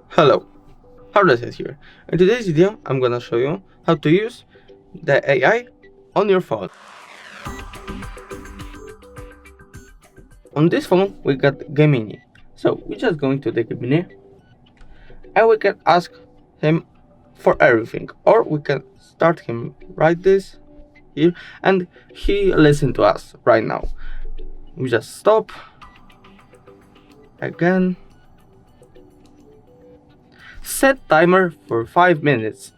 Hello, Hardas is here. In today's video, I'm gonna show you how to use the AI on your phone. On this phone, we got Gemini. So we're just going to the Gemini and we can ask him for everything, or we can start him right this here and he listen to us right now. We just stop again. Set timer for 5 minutes.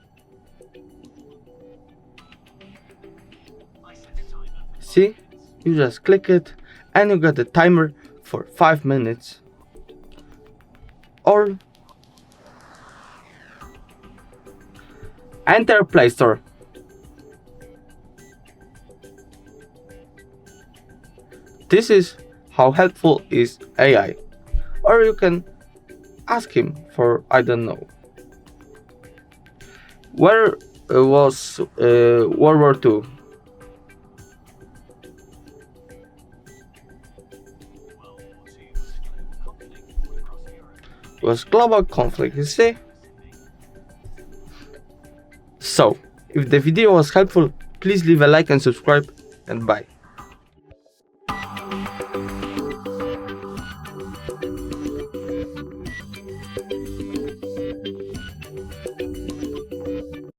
See, you just click it and you got the timer for 5 minutes. Or enter Play Store. This is how helpful is AI. Or you can ask him for, I don't know, where was World War II? Was global conflict, you see? So, if the video was helpful, please leave a like and subscribe, and bye.